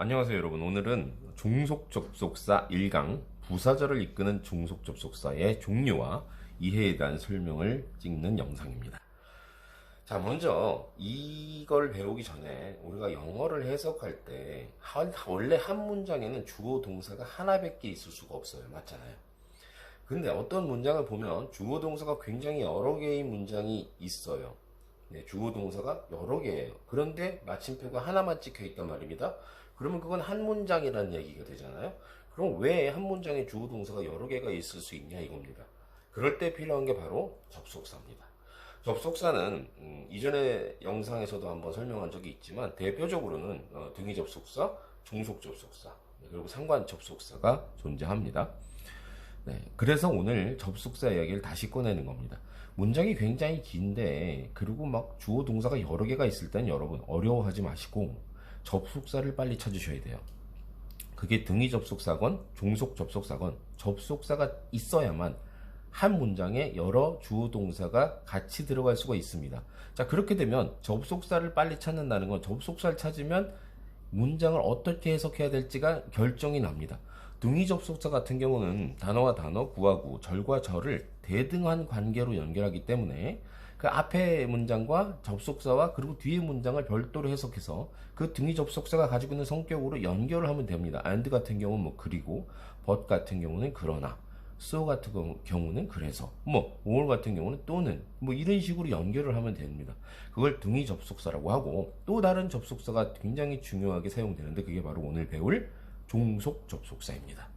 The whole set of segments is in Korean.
안녕하세요 여러분. 오늘은 종속접속사 1강 부사절을 이끄는 종속접속사의 종류와 이해에 대한 설명을 찍는 영상입니다. 자, 먼저 이걸 배우기 전에 우리가 영어를 해석할 때 원래 한 문장에는 주어 동사가 하나밖에 있을 수가 없어요. 맞잖아요. 근데 어떤 문장을 보면 주어 동사가 굉장히 여러 개의 문장이 있어요. 네, 주어 동사가 여러 개예요. 그런데 마침표가 하나만 찍혀 있단 말입니다. 그러면 그건 한 문장이라는 얘기가 되잖아요. 그럼 왜 한 문장에 주어 동사가 여러 개가 있을 수 있냐 이겁니다. 그럴 때 필요한 게 바로 접속사입니다. 접속사는 이전에 영상에서도 한번 설명한 적이 있지만 대표적으로는 등위 접속사, 종속 접속사, 그리고 상관 접속사가 존재합니다. 네, 그래서 오늘 접속사 이야기를 다시 꺼내는 겁니다. 문장이 굉장히 긴데 그리고 막 주어 동사가 여러 개가 있을 땐 여러분 어려워하지 마시고 접속사를 빨리 찾으셔야 돼요. 그게 등위 접속사건 종속 접속사건 접속사가 있어야만 한 문장에 여러 주어 동사가 같이 들어갈 수가 있습니다. 자, 그렇게 되면 접속사를 빨리 찾는다는 건 접속사를 찾으면 문장을 어떻게 해석해야 될지가 결정이 납니다. 등위 접속사 같은 경우는 단어와 단어, 구와 구, 절과 절을 대등한 관계로 연결하기 때문에 그 앞에 문장과 접속사와 그리고 뒤에 문장을 별도로 해석해서 그 등위 접속사가 가지고 있는 성격으로 연결을 하면 됩니다. and 같은 경우는 뭐 그리고, but 같은 경우는 그러나, so 같은 경우는 그래서, 뭐 or 같은 경우는 또는, 뭐 이런 식으로 연결을 하면 됩니다. 그걸 등위 접속사라고 하고, 또 다른 접속사가 굉장히 중요하게 사용되는데 그게 바로 오늘 배울 종속 접속사입니다.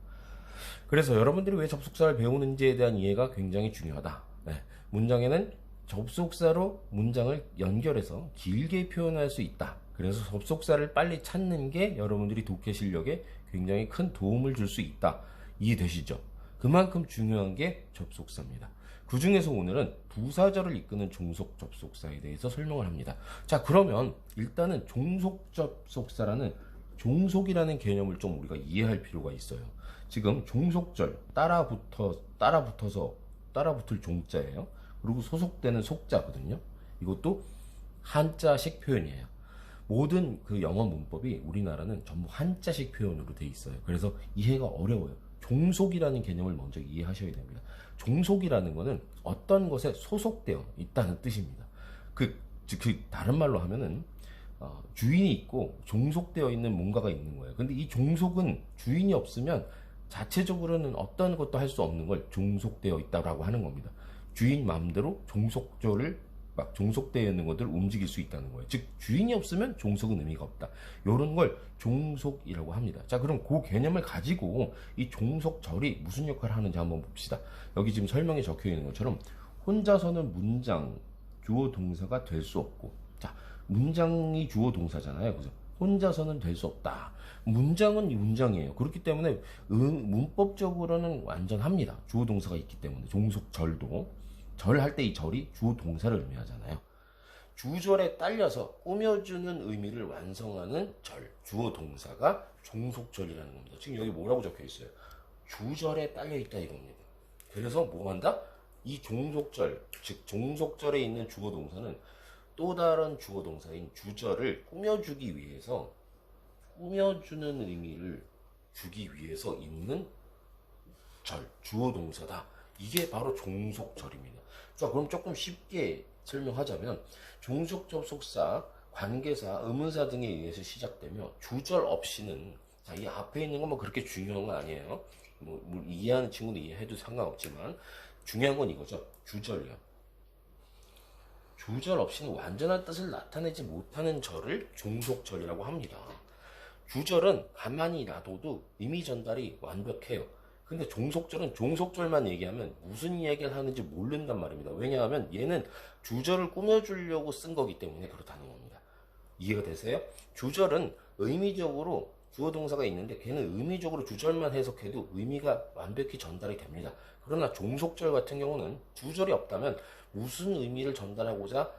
그래서 여러분들이 왜 접속사를 배우는지에 대한 이해가 굉장히 중요하다. 네, 문장에는 접속사로 문장을 연결해서 길게 표현할 수 있다. 그래서 접속사를 빨리 찾는 게 여러분들이 독해 실력에 굉장히 큰 도움을 줄 수 있다. 이해되시죠? 그만큼 중요한 게 접속사입니다. 그 중에서 오늘은 부사절을 이끄는 종속 접속사에 대해서 설명을 합니다. 자, 그러면 일단은 종속 접속사라는 종속이라는 개념을 좀 우리가 이해할 필요가 있어요. 지금 종속절 따라붙어서 따라붙을 종자예요. 그리고 소속되는 속자거든요. 이것도 한자식 표현이에요. 모든 그 영어 문법이 우리나라는 전부 한자식 표현으로 돼 있어요. 그래서 이해가 어려워요. 종속이라는 개념을 먼저 이해하셔야 됩니다. 종속이라는 것은 어떤 것에 소속되어 있다는 뜻입니다. 다른 말로 하면은 주인이 있고 종속되어 있는 뭔가가 있는 거예요. 근데 이 종속은 주인이 없으면 자체적으로는 어떤 것도 할 수 없는 걸 종속되어 있다라고 하는 겁니다. 주인 마음대로 종속되어 있는 것들을 움직일 수 있다는 거예요. 즉 주인이 없으면 종속은 의미가 없다. 이런 걸 종속이라고 합니다. 자, 그럼 그 개념을 가지고 이 종속절이 무슨 역할을 하는지 한번 봅시다. 여기 지금 설명에 적혀 있는 것처럼 혼자서는 문장 주어 동사가 될 수 없고, 자, 문장이 주어 동사잖아요. 그래서 혼자서는 될 수 없다. 문장은 문장이에요. 그렇기 때문에 문법적으로는 완전합니다. 주어 동사가 있기 때문에. 종속절도 절할 때 이 절이 주어 동사를 의미하잖아요. 주절에 딸려서 꾸며주는 의미를 완성하는 절, 주어 동사가 종속절이라는 겁니다. 지금 여기 뭐라고 적혀 있어요? 주절에 딸려 있다 이겁니다. 그래서 뭐 한다? 이 종속절, 즉 종속절에 있는 주어 동사는 또 다른 주어 동사인 주절을 꾸며주기 위해서, 꾸며주는 의미를 주기 위해서 있는 절, 주어 동사다. 이게 바로 종속절입니다. 자, 그럼 조금 쉽게 설명하자면 종속 접속사, 관계사, 의문사 등에 의해서 시작되며 주절 없이는, 자, 이 앞에 있는 건 뭐 그렇게 중요한 건 아니에요. 뭐 이해하는 친구는 이해해도 상관없지만 중요한 건 이거죠. 주절이요. 주절 없이는 완전한 뜻을 나타내지 못하는 절을 종속절이라고 합니다. 주절은 가만히 놔둬도 의미 전달이 완벽해요. 근데 종속절은 종속절만 얘기하면 무슨 이야기를 하는지 모른단 말입니다. 왜냐하면 얘는 주절을 꾸며주려고 쓴 거기 때문에 그렇다는 겁니다. 이해가 되세요? 주절은 의미적으로 주어 동사가 있는데 걔는 의미적으로 주절만 해석해도 의미가 완벽히 전달이 됩니다. 그러나 종속절 같은 경우는 주절이 없다면 무슨 의미를 전달하고자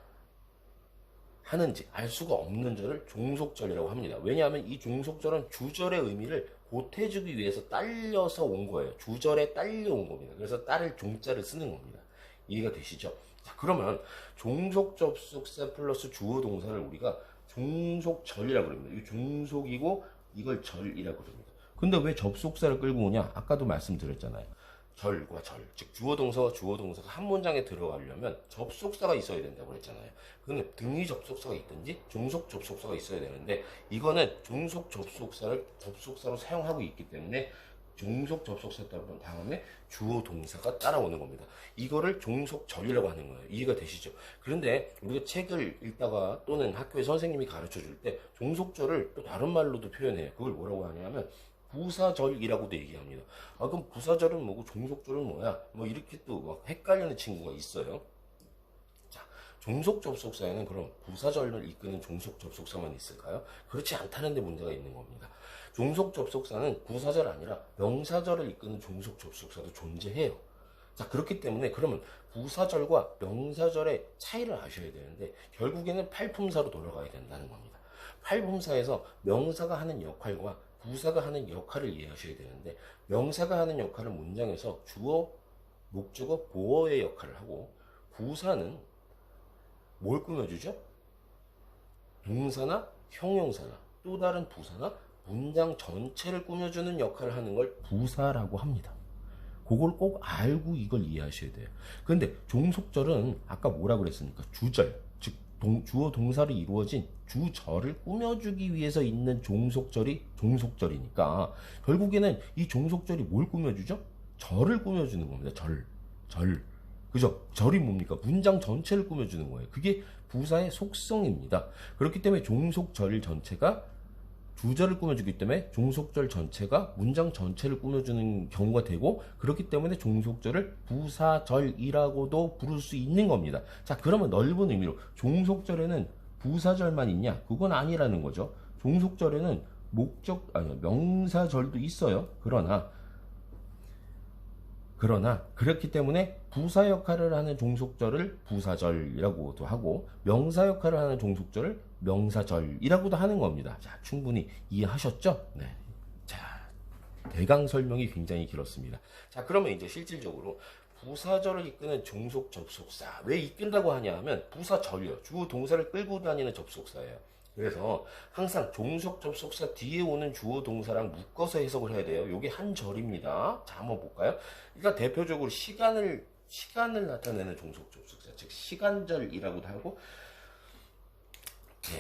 하는지 알 수가 없는 절을 종속절이라고 합니다. 왜냐하면 이 종속절은 주절의 의미를 보태주기 위해서 딸려서 온 거예요. 주절에 딸려온 겁니다. 그래서 딸을 종자를 쓰는 겁니다. 이해가 되시죠? 자, 그러면 종속 접속사 플러스 주어 동사를 우리가 종속절이라고 합니다. 이 종속이고 이걸 절이라고 합니다. 근데 왜 접속사를 끌고 오냐? 아까도 말씀드렸잖아요. 절과 절, 즉 주어 동사와 주어 동사가 한 문장에 들어가려면 접속사가 있어야 된다고 그랬잖아요. 근데 등위 접속사가 있든지 종속 접속사가 있어야 되는데 이거는 종속 접속사로 사용하고 있기 때문에 종속 접속사 다음에 주어 동사가 따라오는 겁니다. 이거를 종속절이라고 하는 거예요. 이해가 되시죠? 그런데 우리가 책을 읽다가 또는 학교에 선생님이 가르쳐 줄 때 종속절을 또 다른 말로도 표현해요. 그걸 뭐라고 하냐면 부사절이라고도 얘기합니다. 아, 그럼 부사절은 뭐고 종속절은 뭐야? 뭐 이렇게 또 막 헷갈리는 친구가 있어요. 자, 종속 접속사에는 그럼 부사절을 이끄는 종속 접속사만 있을까요? 그렇지 않다는 데 문제가 있는 겁니다. 종속 접속사는 부사절 아니라 명사절을 이끄는 종속 접속사도 존재해요. 자, 그렇기 때문에 그러면 부사절과 명사절의 차이를 아셔야 되는데 결국에는 팔품사로 돌아가야 된다는 겁니다. 팔품사에서 명사가 하는 역할과 부사가 하는 역할을 이해하셔야 되는데 명사가 하는 역할은 문장에서 주어, 목적어, 보어의 역할을 하고 부사는 뭘 꾸며주죠? 동사나 형용사나 또 다른 부사나 문장 전체를 꾸며주는 역할을 하는 걸 부사라고 합니다. 그걸 꼭 알고 이걸 이해하셔야 돼요. 근데 종속절은 아까 뭐라 그랬습니까? 주절, 즉 주어 동사로 이루어진 주절을 꾸며주기 위해서 있는 종속절이 종속절이니까 결국에는 이 종속절이 뭘 꾸며주죠? 절을 꾸며주는 겁니다. 절. 그죠? 절이 뭡니까? 문장 전체를 꾸며주는 거예요. 그게 부사의 속성입니다. 그렇기 때문에 종속절 전체가 주절을 꾸며주기 때문에 종속절 전체가 문장 전체를 꾸며주는 경우가 되고 그렇기 때문에 종속절을 부사절이라고도 부를 수 있는 겁니다. 자, 그러면 넓은 의미로 종속절에는 부사절만 있냐? 그건 아니라는 거죠. 종속절에는 명사절도 있어요. 그러나 그렇기 때문에 부사 역할을 하는 종속절을 부사절이라고도 하고 명사 역할을 하는 종속절을 명사절이라고도 하는 겁니다. 자, 충분히 이해하셨죠? 네. 자, 대강 설명이 굉장히 길었습니다. 자, 그러면 이제 실질적으로 부사절을 이끄는 종속 접속사 왜 이끈다고 하냐 하면 부사절이요. 주어 동사를 끌고 다니는 접속사예요. 그래서 항상 종속 접속사 뒤에 오는 주어 동사랑 묶어서 해석을 해야 돼요. 이게 한 절입니다. 자, 한번 볼까요? 그러니까 대표적으로 시간을 나타내는 종속 접속사, 즉 시간절이라고도 하고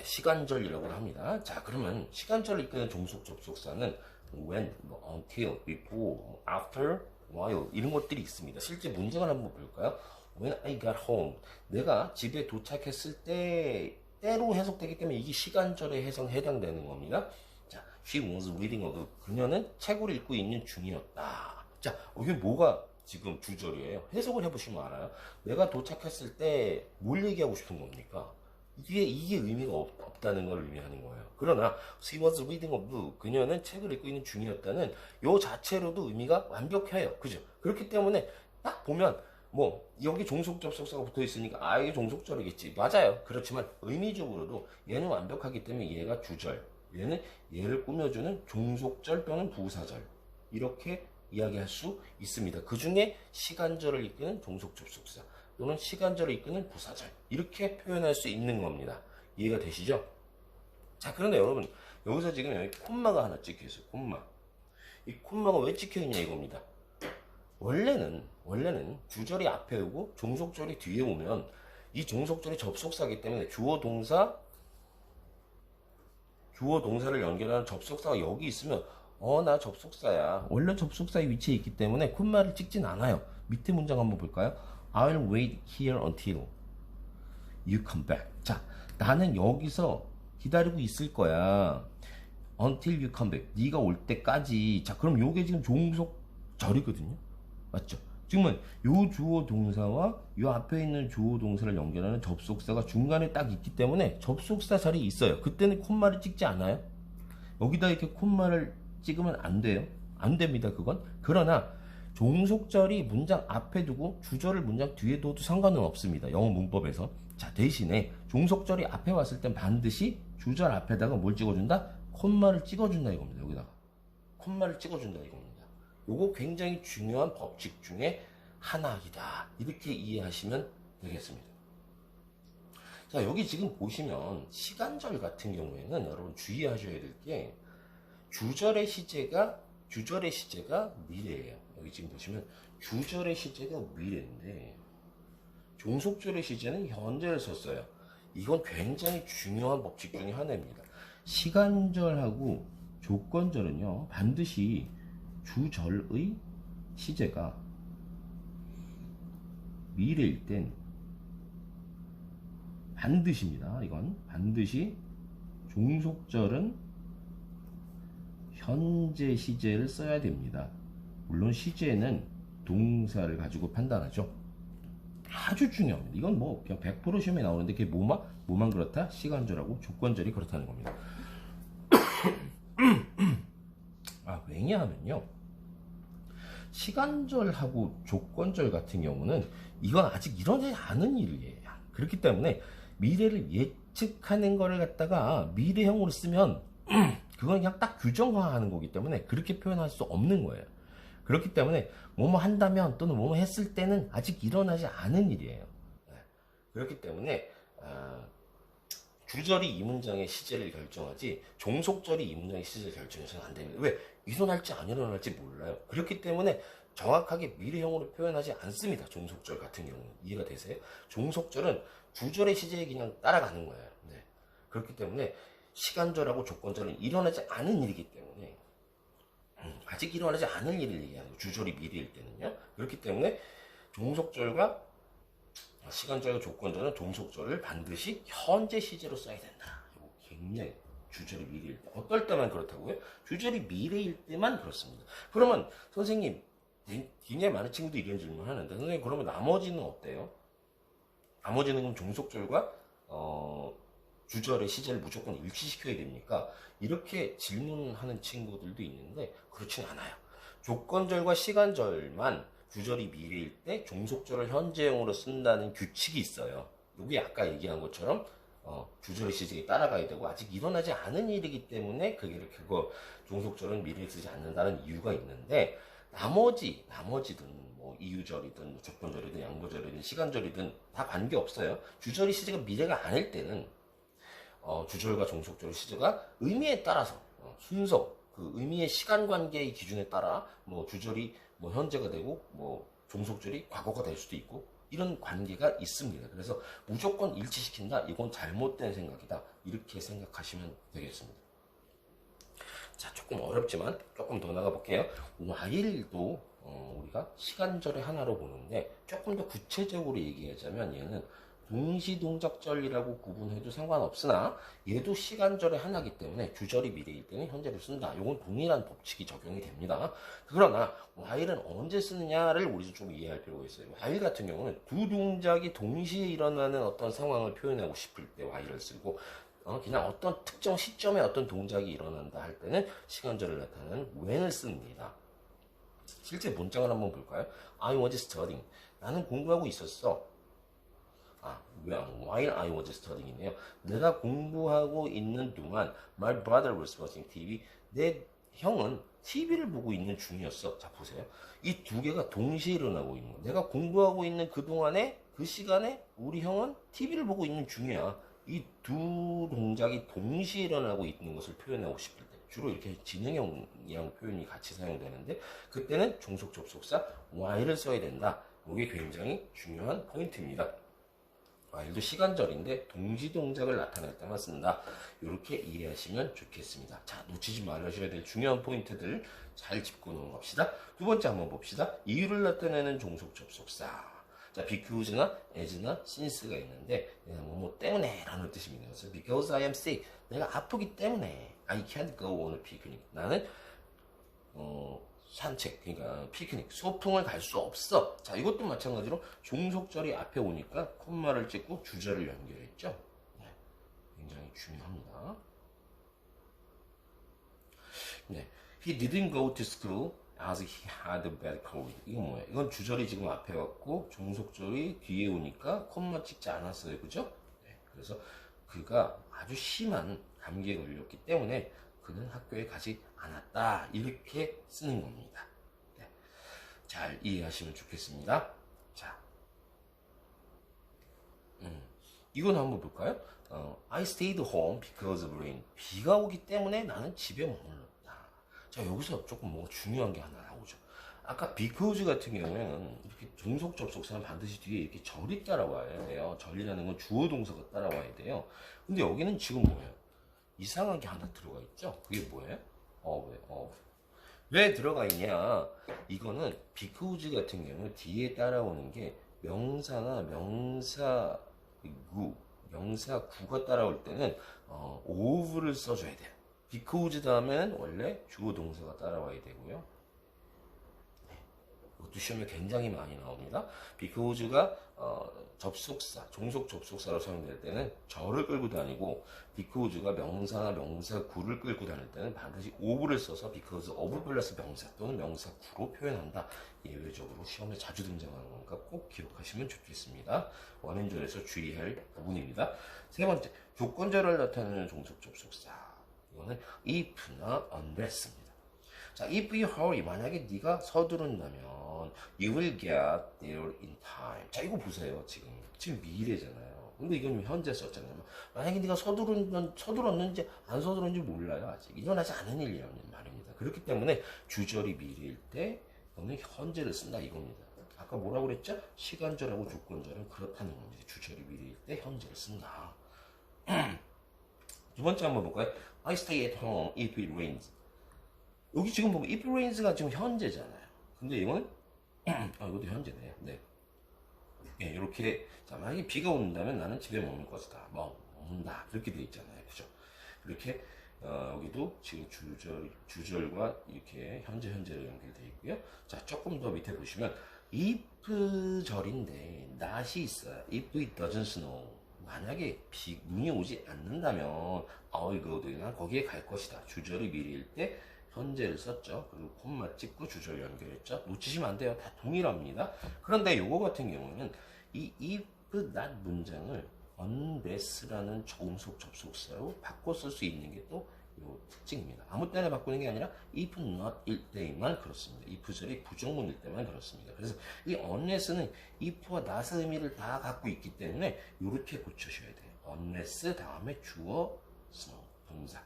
시간절이라고 합니다. 자, 그러면 시간절을 이끄는 종속 접속사는 when, until, before, after, while 이런 것들이 있습니다. 실제 문장을 한번 볼까요? When I got home, 내가 집에 도착했을 때로 해석되기 때문에 이게 시간절에 해당되는 겁니다. 자, she was reading a book. 그녀는 책을 읽고 있는 중이었다. 자, 이게 뭐가 지금 주절이에요? 해석을 해보시면 알아요. 내가 도착했을 때 뭘 얘기하고 싶은 겁니까? 이게 의미가 없다는 걸 의미하는 거예요. 그러나 she was reading a book. 그녀는 책을 읽고 있는 중이었다는 요 자체로도 의미가 완벽해요. 그죠? 그렇기 때문에 딱 보면 여기 종속 접속사가 붙어 있으니까 이게 종속절이겠지. 맞아요. 그렇지만 의미적으로도 얘는 완벽하기 때문에 얘가 주절, 얘를 꾸며주는 종속절 또는 부사절 이렇게 이야기할 수 있습니다. 그 중에 시간절을 이끄는 종속 접속사 또는 시간절을 이끄는 부사절 이렇게 표현할 수 있는 겁니다. 이해가 되시죠? 자, 그런데 여러분 여기서 지금 여기 콤마가 하나 찍혀 있어요. 콤마. 이 콤마가 왜 찍혀 있냐 이겁니다. 원래는 주절이 앞에 오고 종속절이 뒤에 오면 이 종속절이 접속사이기 때문에 주어 동사를 연결하는 접속사가 여기 있으면 나 접속사야. 원래 접속사의 위치에 있기 때문에 콤마를 찍진 않아요. 밑에 문장 한번 볼까요? I'll wait here until you come back. 자, 나는 여기서 기다리고 있을 거야. Until you come back. 네가 올 때까지. 자, 그럼 요게 지금 종속절이거든요. 맞죠? 지금은 요 주어 동사와 요 앞에 있는 주어 동사를 연결하는 접속사가 중간에 딱 있기 때문에 접속사 자리에 있어요. 그때는 콤마를 찍지 않아요. 여기다 이렇게 콤마를 찍으면 안 돼요. 안 됩니다. 그건. 그러나 종속절이 문장 앞에 두고 주절을 문장 뒤에 둬도 상관은 없습니다. 영어 문법에서. 자, 대신에 종속절이 앞에 왔을 땐 반드시 주절 앞에다가 뭘 찍어준다? 콤마를 찍어준다 이겁니다. 여기다가 콤마를 찍어준다 이겁니다. 요거 굉장히 중요한 법칙 중에 하나이다. 이렇게 이해하시면 되겠습니다. 자, 여기 지금 보시면 시간절 같은 경우에는 여러분 주의하셔야 될 게 주절의 시제가 미래예요. 여기 지금 보시면 주절의 시제가 미래인데 종속절의 시제는 현재를 썼어요. 이건 굉장히 중요한 법칙 중에 하나입니다. 시간절하고 조건절은요, 반드시 주절의 시제가 미래일 땐 반드시입니다. 이건 반드시 종속절은 현재 시제를 써야 됩니다. 물론 시제는 동사를 가지고 판단하죠. 아주 중요합니다. 이건 뭐 그냥 100% 시험에 나오는데 그게 뭐만 그렇다? 시간절하고 조건절이 그렇다는 겁니다. 왜냐하면요, 시간절하고 조건절 같은 경우는 이건 아직 일어나지 않은 일이에요. 그렇기 때문에 미래를 예측하는 거를 갖다가 미래형으로 쓰면 그건 그냥 딱 규정화하는 거기 때문에 그렇게 표현할 수 없는 거예요. 그렇기 때문에 뭐뭐 한다면 또는 뭐뭐 했을 때는 아직 일어나지 않은 일이에요. 그렇기 때문에 주절이 이 문장의 시제를 결정하지 종속절이 이 문장의 시제를 결정해서는 안 됩니다. 왜? 일어날지 안 일어날지 몰라요. 그렇기 때문에 정확하게 미래형으로 표현하지 않습니다. 종속절 같은 경우는. 이해가 되세요? 종속절은 주절의 시제에 그냥 따라가는 거예요. 네. 그렇기 때문에 시간절하고 조건절은 일어나지 않은 일이기 때문에 아직 일어나지 않은 일을 얘기하는 거예요. 주절이 미래일 때는요. 그렇기 때문에 종속절과 시간절과 조건절은 종속절을 반드시 현재 시제로 써야 된다. 이거 굉장히 주절이 미래일 때. 어떨 때만 그렇다고요? 주절이 미래일 때만 그렇습니다. 그러면 선생님, 굉장히 많은 친구들이 이런 질문을 하는데, 선생님 그러면 나머지는 어때요? 나머지는 그럼 종속절과 주절의 시제를 무조건 일치시켜야 됩니까? 이렇게 질문하는 친구들도 있는데 그렇진 않아요. 조건절과 시간절만 주절이 미래일 때 종속절을 현재형으로 쓴다는 규칙이 있어요. 이게 아까 얘기한 것처럼 주절의 시제에 따라가야 되고 아직 일어나지 않은 일이기 때문에 그거 종속절은 미래에 쓰지 않는다는 이유가 있는데 나머지든 뭐 이유절이든 조건절이든 양보절이든 시간절이든 다 관계없어요. 주절의 시제가 미래가 아닐 때는 주절과 종속절의 시제가 의미에 따라서 순서 그 의미의 시간 관계의 기준에 따라 뭐 주절이 뭐 현재가 되고 뭐 종속절이 과거가 될 수도 있고 이런 관계가 있습니다. 그래서 무조건 일치시킨다, 이건 잘못된 생각이다, 이렇게 생각하시면 되겠습니다. 자, 조금 어렵지만 조금 더 나가 볼게요. while도 우리가 시간절의 하나로 보는데 조금 더 구체적으로 얘기하자면 얘는 동시동작절이라고 구분해도 상관없으나 얘도 시간절의 하나이기 때문에 주절이 미래일 때는 현재를 쓴다. 이건 동일한 법칙이 적용이 됩니다. 그러나 while은 언제 쓰느냐를 우리도 좀 이해할 필요가 있어요. while 같은 경우는 두 동작이 동시에 일어나는 어떤 상황을 표현하고 싶을 때 while을 쓰고 그냥 어떤 특정 시점에 어떤 동작이 일어난다 할 때는 시간절을 나타내는 when을 씁니다. 실제 문장을 한번 볼까요? I was studying. 나는 공부하고 있었어. while I was studying이네요. 내가 공부하고 있는 동안 my brother was watching TV. 내 형은 TV를 보고 있는 중이었어. 자, 보세요. 이 두 개가 동시에 일어나고 있는 거. 내가 공부하고 있는 그 동안에, 그 시간에 우리 형은 TV를 보고 있는 중이야. 이 두 동작이 동시에 일어나고 있는 것을 표현하고 싶을 때 주로 이렇게 진행형이랑 표현이 같이 사용되는데 그때는 종속 접속사 while을 써야 된다. 이게 굉장히 중요한 포인트입니다. while도 시간절인데 동시 동작을 나타낼 때만 쓴다. 이렇게 이해하시면 좋겠습니다. 자, 놓치지 말으셔야 될 중요한 포인트들 잘 짚고 넘어갑시다. 두 번째 한번 봅시다. 이유를 나타내는 종속 접속사. 자, because나 as나 since가 있는데 뭐 때문에 라는 뜻입니다. 그래서 because I am sick. 내가 아프기 때문에 I can't go on a picnic. 나는 산책, 그러니까 피크닉, 소풍을 갈 수 없어. 자, 이것도 마찬가지로 종속절이 앞에 오니까 콤마를 찍고 주절을 연결했죠. 네, 굉장히 중요합니다. 네, he didn't go to school as he had a bad cold. 이건 뭐예요? 이건 주절이 지금 앞에 왔고 종속절이 뒤에 오니까 콤마 찍지 않았어요, 그죠? 네, 그래서 그가 아주 심한 감기에 걸렸기 때문에 그는 학교에 가지 않았다. 이렇게 쓰는 겁니다. 네. 잘 이해하시면 좋겠습니다. 자, 이건 한번 볼까요? I stayed home because of rain. 비가 오기 때문에 나는 집에 머물렀다. 자, 여기서 조금 뭔가 중요한 게 하나 나오죠. 아까 because 같은 경우에는 이렇게 종속 접속사는 반드시 뒤에 이렇게 절이 따라와야 돼요. 절이라는 건 주어 동사가 따라와야 돼요. 근데 여기는 지금 뭐예요? 이상한 게 하나 들어가 있죠. 그게 뭐예요? 왜 들어가 있냐? 이거는 because 같은 경우는 뒤에 따라오는 게 명사나 명사구가 따라올 때는 of를 써줘야 돼요. because 다음에는 원래 주어 동사가 따라와야 되고요. 이것도 시험에 굉장히 많이 나옵니다. because가 접속사, 종속 접속사로 사용될 때는 절을 끌고 다니고, because가 명사나 명사구를 끌고 다닐 때는 반드시 of를 써서 because of 플러스 명사 또는 명사구로 표현한다. 예외적으로 시험에 자주 등장하는 거니까 꼭 기억하시면 좋겠습니다. 원인절에서 주의할 부분입니다. 세 번째, 조건절을 나타내는 종속 접속사. 이거는 if나 unless입니다. 자, if you hurry, 만약에 네가 서두른다면 you will get there in time. 자, 이거 보세요. 지금 미래잖아요. 근데 이건 현재 썼잖아요. 만약에 네가 서둘렀는지 안 서둘렀는지 몰라요. 아직 일어나지 않은 일이라는 말입니다. 그렇기 때문에 주절이 미래일 때 너는 현재를 쓴다 이겁니다. 아까 뭐라고 그랬죠? 시간절하고 조건절은 그렇다는 겁니다. 주절이 미래일 때 현재를 쓴다. 두 번째 한번 볼까요? I stay at home if it rains. 여기 지금 보면 if rains가 지금 현재잖아요. 근데 이거는 이것도 현재네요. 네. 예, 이렇게 자, 만약에 비가 온다면 나는 집에 머물 것이다. 머문다. 이렇게 돼 있잖아요. 그죠? 이렇게 여기도 지금 주절과 이렇게 현재로 연결되어 있고요. 자, 조금 더 밑에 보시면 if 절인데 not이 있어요. if it doesn't snow. 만약에 눈이 오지 않는다면 I'll go there. 난 거기에 갈 것이다. 주절이 미래일 때 현재를 썼죠. 그리고 콤마 찍고 주절 연결했죠. 놓치시면 안 돼요. 다 동일합니다. 그런데 요거 같은 경우는 이 if not 문장을 unless라는 종속 접속사로 바꿔 쓸 수 있는 게 또 요 특징입니다. 아무 때나 바꾸는 게 아니라 if not 일 때만 그렇습니다. if절이 부정문일 때만 그렇습니다. 그래서 이 unless는 if와 not의 의미를 다 갖고 있기 때문에 이렇게 고쳐셔야 돼요. unless 다음에 주어 snow 동사.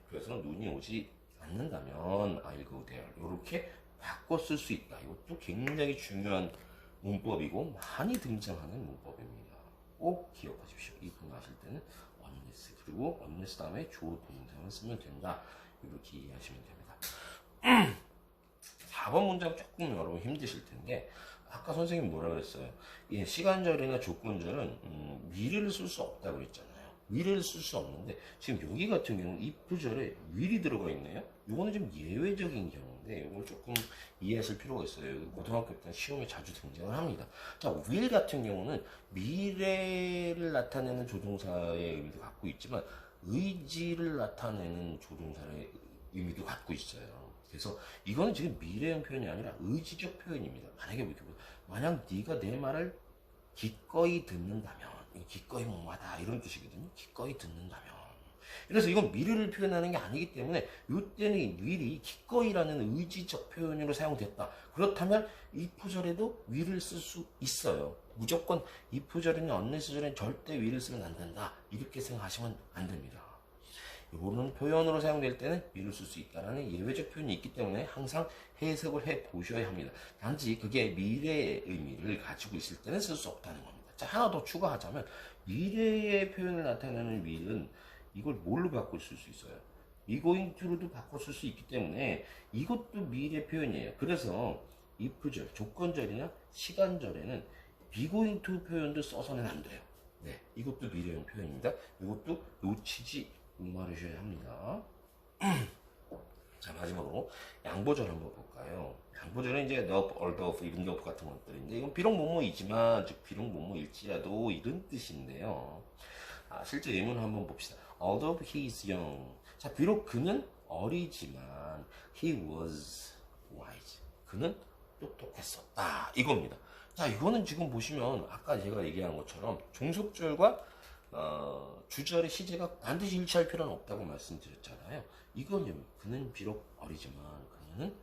그래서 눈이 오지 않는다면 I'll go there. 이렇게 바꿔 쓸 수 있다. 이것도 굉장히 중요한 문법이고 많이 등장하는 문법입니다. 꼭 기억하십시오. if 하실 때는 unless 그리고 unless 다음에 주어 동사를 쓰면 된다. 이렇게 이해하시면 됩니다. 4번 문장 조금 여러분 힘드실 텐데 아까 선생님 뭐라 그랬어요? 예, 시간절이나 조건절은 미래를 쓸 수 없다고 그랬잖아요. will을 쓸 수 없는데 지금 여기 같은 경우는 if절에 will이 들어가 있네요. 이거는 좀 예외적인 경우인데 이걸 조금 이해하실 필요가 있어요. 고등학교 때 시험에 자주 등장을 합니다. 자, will 같은 경우는 미래를 나타내는 조동사의 의미도 갖고 있지만 의지를 나타내는 조동사의 의미도 갖고 있어요. 그래서 이거는 지금 미래형 표현이 아니라 의지적 표현입니다. 만약 네가 내 말을 기꺼이 듣는다면, 기꺼이 뭐하다 이런 뜻이거든요. 기꺼이 듣는다면. 그래서 이건 미래를 표현하는 게 아니기 때문에 이때는 will이 기꺼이라는 의지적 표현으로 사용됐다. 그렇다면 if절에도 will을 쓸 수 있어요. 무조건 if절이나 unless절에는 절대 will을 쓰면 안 된다. 이렇게 생각하시면 안 됩니다. 이런 표현으로 사용될 때는 will을 쓸 수 있다는 예외적 표현이 있기 때문에 항상 해석을 해 보셔야 합니다. 단지 그게 미래의 의미를 가지고 있을 때는 쓸 수 없다는 겁니다. 자, 하나 더 추가하자면 미래의 표현을 나타내는 will은 이걸 뭘로 바꿀 수 있어요? be going to로도 바꿔 쓸 수 있기 때문에 이것도 미래 표현이에요. 그래서 if절, 조건절이나 시간절에는 be going to 표현도 써서는 안 돼요. 네, 이것도 미래형 표현입니다. 이것도 놓치지 말으셔야 합니다. 자, 마지막으로 양보절 한번 볼까요? 양보절은 이제 the, or the, 이런 것 같은 것들인데 이건 비록 뭐뭐이지만 즉 비록 뭐뭐일지라도 이런 뜻인데요. 실제 예문을 한번 봅시다. Although he is young. 자, 비록 그는 어리지만 he was wise. 그는 똑똑했었다. 이겁니다. 자, 이거는 지금 보시면 아까 제가 얘기한 것처럼 종속절과 주절의 시제가 반드시 일치할 필요는 없다고 말씀드렸잖아요. 이건 그는 비록 어리지만 그는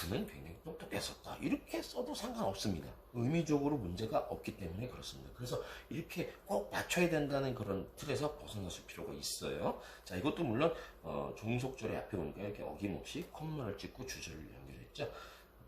그는 굉장히 똑똑했었다. 이렇게 써도 상관없습니다. 의미적으로 문제가 없기 때문에 그렇습니다. 그래서 이렇게 꼭 맞춰야 된다는 그런 틀에서 벗어나실 필요가 있어요. 자, 이것도 물론 종속절의 앞에 보니까 이렇게 어김없이 콤마를 찍고 주절을 연결했죠.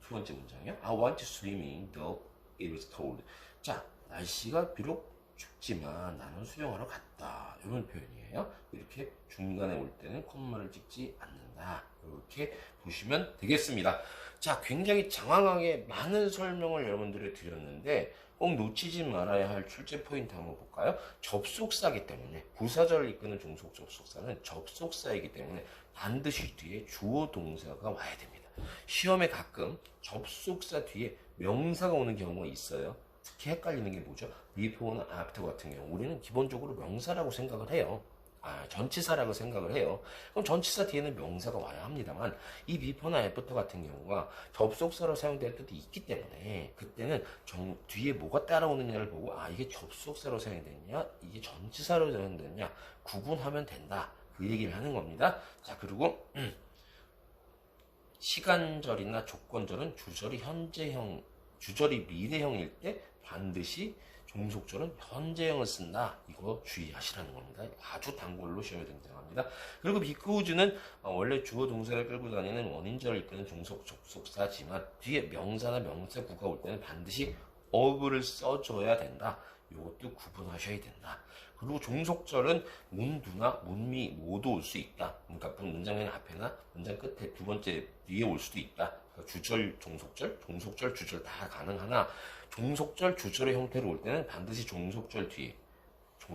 두 번째 문장이요. I want swimming, though it was cold. 자, 날씨가 비록 춥지만 나는 수영하러 갔다. 이런 표현이에요. 이렇게 중간에 올 때는 콤마를 찍지 않는다. 이렇게 보시면 되겠습니다. 자, 굉장히 장황하게 많은 설명을 여러분들이 드렸는데 꼭 놓치지 말아야 할 출제 포인트 한번 볼까요? 접속사이기 때문에 부사절을 이끄는 종속 접속사는 접속사이기 때문에 반드시 뒤에 주어 동사가 와야 됩니다. 시험에 가끔 접속사 뒤에 명사가 오는 경우가 있어요. 특히 헷갈리는 게 뭐죠? before나 after 같은 경우 우리는 기본적으로 명사라고 생각을 해요. 전치사라고 생각을 해요. 그럼 전치사 뒤에는 명사가 와야 합니다만 이 before나 after 같은 경우가 접속사로 사용될 때도 있기 때문에 그때는 뒤에 뭐가 따라오느냐를 보고 이게 접속사로 사용되느냐 이게 전치사로 사용되느냐 구분하면 된다. 그 얘기를 하는 겁니다. 자, 그리고 시간절이나 조건절은 주절이 미래형일 때 반드시 종속절은 현재형을 쓴다. 이거 주의하시라는 겁니다. 아주 단골로 시험에 등장합니다. 그리고 비크우즈는 원래 주어 동사를 끌고 다니는 원인절을 이끄는 종속 접속사지만 뒤에 명사나 명사구가 올 때는 반드시 of를 써줘야 된다. 이것도 구분하셔야 된다. 그리고 종속절은 문두나 문미 모두 올 수 있다. 그러니까 문장 맨 앞에나 문장 끝에 두 번째 뒤에 올 수도 있다. 그러니까 주절, 종속절, 주절 다 가능하나 종속절, 주절의 형태로 올 때는 반드시 종속절 뒤에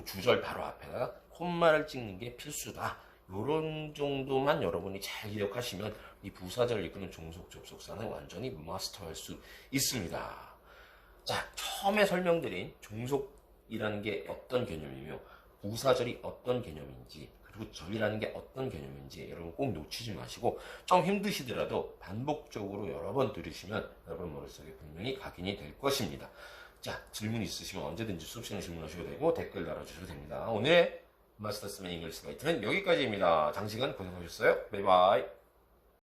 주절 바로 앞에다가 콤마를 찍는 게 필수다. 요런 정도만 여러분이 잘 기억하시면 이 부사절을 이끄는 종속 접속사는 완전히 마스터할 수 있습니다. 자, 처음에 설명드린 종속이라는 게 어떤 개념이며 부사절이 어떤 개념인지 그리고 절이라는 게 어떤 개념인지 여러분 꼭 놓치지 마시고 좀 힘드시더라도 반복적으로 여러 번 들으시면 여러분 머릿속에 분명히 각인이 될 것입니다. 자, 질문 있으시면 언제든지 수업 시간에 질문하셔도 되고 댓글 달아주셔도 됩니다. 오늘의 마스터스맨 잉글리시 가이드는 여기까지입니다. 장시간 고생하셨어요. 바이바이.